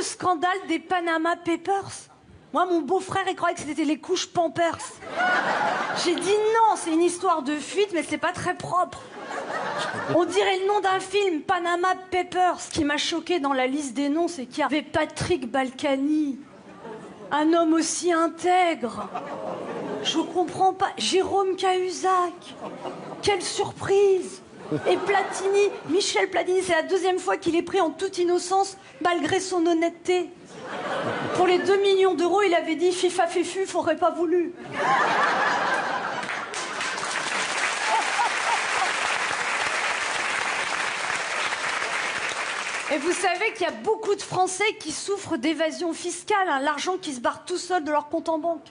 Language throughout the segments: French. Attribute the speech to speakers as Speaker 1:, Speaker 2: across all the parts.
Speaker 1: le scandale des Panama Papers? Moi, mon beau-frère, il croyait que c'était les couches Pampers. J'ai dit non, c'est une histoire de fuite, mais c'est pas très propre. On dirait le nom d'un film, Panama Papers. Ce qui m'a choqué dans la liste des noms, c'est qu'il y avait Patrick Balkany. Un homme aussi intègre. Je comprends pas. Jérôme Cahuzac. Quelle surprise. Et Platini, Michel Platini, c'est la deuxième fois qu'il est pris en toute innocence, malgré son honnêteté. Pour les 2 millions d'euros, il avait dit FIFA Féfu, faudrait pas voulu. Et vous savez qu'il y a beaucoup de Français qui souffrent d'évasion fiscale, hein, l'argent qui se barre tout seul de leur compte en banque.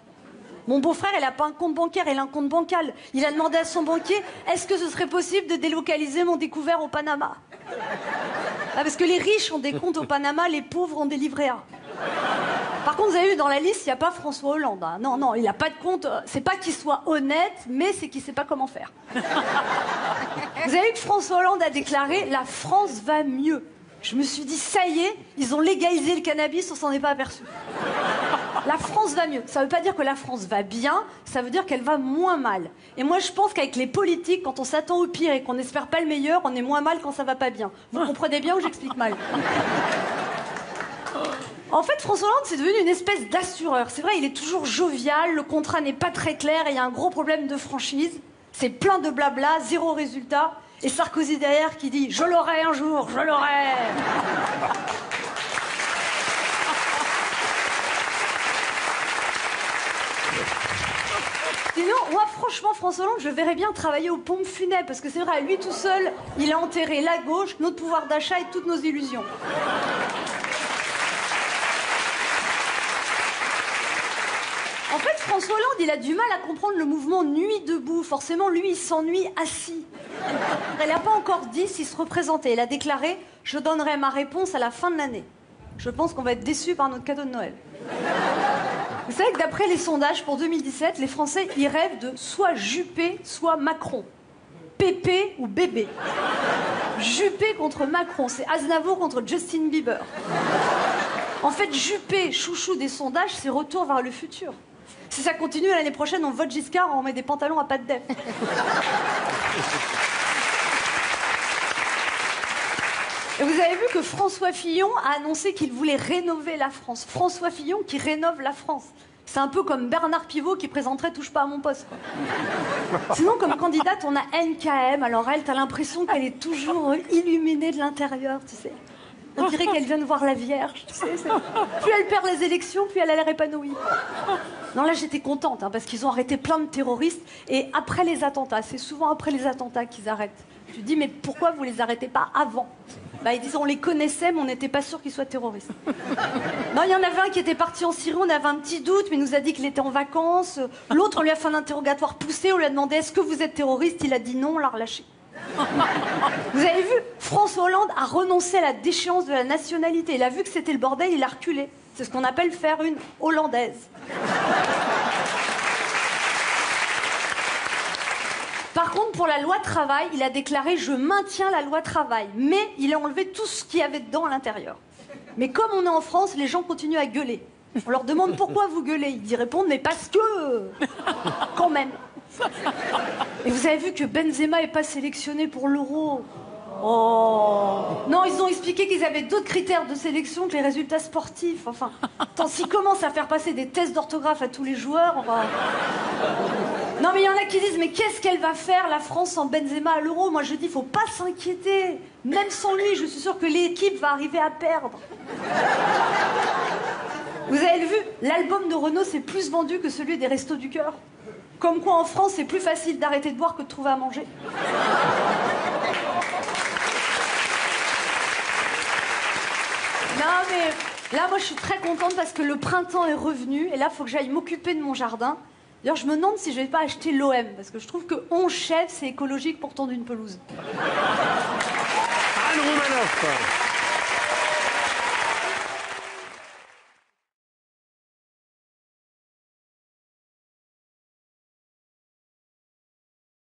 Speaker 1: Mon beau-frère, il n'a pas un compte bancaire, il a un compte bancal. Il a demandé à son banquier, est-ce que ce serait possible de délocaliser mon découvert au Panama? Ah, parce que les riches ont des comptes au Panama, les pauvres ont des livrets A. Par contre, vous avez vu, dans la liste, il n'y a pas François Hollande. Hein. Non, non, il n'a pas de compte. C'est pas qu'il soit honnête, mais c'est qu'il ne sait pas comment faire. Vous avez vu que François Hollande a déclaré « La France va mieux ». Je me suis dit, ça y est, ils ont légalisé le cannabis, on s'en est pas aperçu. La France va mieux. Ça veut pas dire que la France va bien, ça veut dire qu'elle va moins mal. Et moi, je pense qu'avec les politiques, quand on s'attend au pire et qu'on n'espère pas le meilleur, on est moins mal quand ça va pas bien. Vous comprenez bien ou j'explique mal? En fait, François Hollande, c'est devenu une espèce d'assureur. C'est vrai, il est toujours jovial, le contrat n'est pas très clair et il y a un gros problème de franchise. C'est plein de blabla, zéro résultat. Et Sarkozy derrière qui dit « Je l'aurai un jour, je l'aurai !» Sinon, moi, franchement, François Hollande, je verrais bien travailler aux pompes funèbres. Parce que c'est vrai, lui tout seul, il a enterré la gauche, notre pouvoir d'achat et toutes nos illusions. En fait, François Hollande, il a du mal à comprendre le mouvement Nuit debout. Forcément, lui, il s'ennuie assis. Il n'a pas encore dit s'il se représentait. Il a déclaré « Je donnerai ma réponse à la fin de l'année ». Je pense qu'on va être déçus par notre cadeau de Noël. Vous savez que d'après les sondages pour 2017, les Français, ils rêvent de soit Juppé, soit Macron. Pépé ou bébé. Juppé contre Macron, c'est Aznavour contre Justin Bieber. En fait, Juppé, chouchou des sondages, c'est retour vers le futur. Si ça continue, l'année prochaine, on vote Giscard, on met des pantalons à pattes d'œuf. Et vous avez vu que François Fillon a annoncé qu'il voulait rénover la France. François Fillon qui rénove la France. C'est un peu comme Bernard Pivot qui présenterait Touche pas à mon poste. Quoi. Sinon, comme candidate, on a NKM. Alors elle, t'as l'impression qu'elle est toujours illuminée de l'intérieur, tu sais. On dirait qu'elle vient de voir la Vierge, tu sais. Plus elle perd les élections, plus elle a l'air épanouie. Non, là, j'étais contente, hein, parce qu'ils ont arrêté plein de terroristes. Et après les attentats, c'est souvent après les attentats qu'ils arrêtent. Je dis, mais pourquoi vous les arrêtez pas avant? Bah, ils disent, on les connaissait, mais on n'était pas sûr qu'ils soient terroristes. Non, il y en avait un qui était parti en Syrie, on avait un petit doute, mais il nous a dit qu'il était en vacances. L'autre, on lui a fait un interrogatoire poussé, on lui a demandé, est-ce que vous êtes terroriste? Il a dit non, on l'a relâché. Vous avez vu, François Hollande a renoncé à la déchéance de la nationalité. Il a vu que c'était le bordel, il a reculé. C'est ce qu'on appelle faire une hollandaise. Par contre, pour la loi travail, il a déclaré « Je maintiens la loi travail », mais il a enlevé tout ce qu'il y avait dedans à l'intérieur. Mais comme on est en France, les gens continuent à gueuler. On leur demande « Pourquoi vous gueulez ?» Ils y répondent « Mais parce que... » Quand même. Et vous avez vu que Benzema n'est pas sélectionné pour l'Euro. Oh. Non, ils ont expliqué qu'ils avaient d'autres critères de sélection que les résultats sportifs. Enfin, tant s'ils commencent à faire passer des tests d'orthographe à tous les joueurs, on va... Non, mais il y en a qui disent, mais qu'est-ce qu'elle va faire, la France, sans Benzema à l'Euro? Moi, je dis, faut pas s'inquiéter. Même sans lui, je suis sûre que l'équipe va arriver à perdre. Vous avez vu, l'album de Renaud, c'est plus vendu que celui des Restos du Cœur. Comme quoi, en France, c'est plus facile d'arrêter de boire que de trouver à manger. Non, mais là, moi, je suis très contente parce que le printemps est revenu. Et là, il faut que j'aille m'occuper de mon jardin. D'ailleurs, je me demande si je vais pas acheter l'OM. Parce que je trouve que 11 chefs, c'est écologique pour tondre une pelouse.
Speaker 2: Anne Romanoff.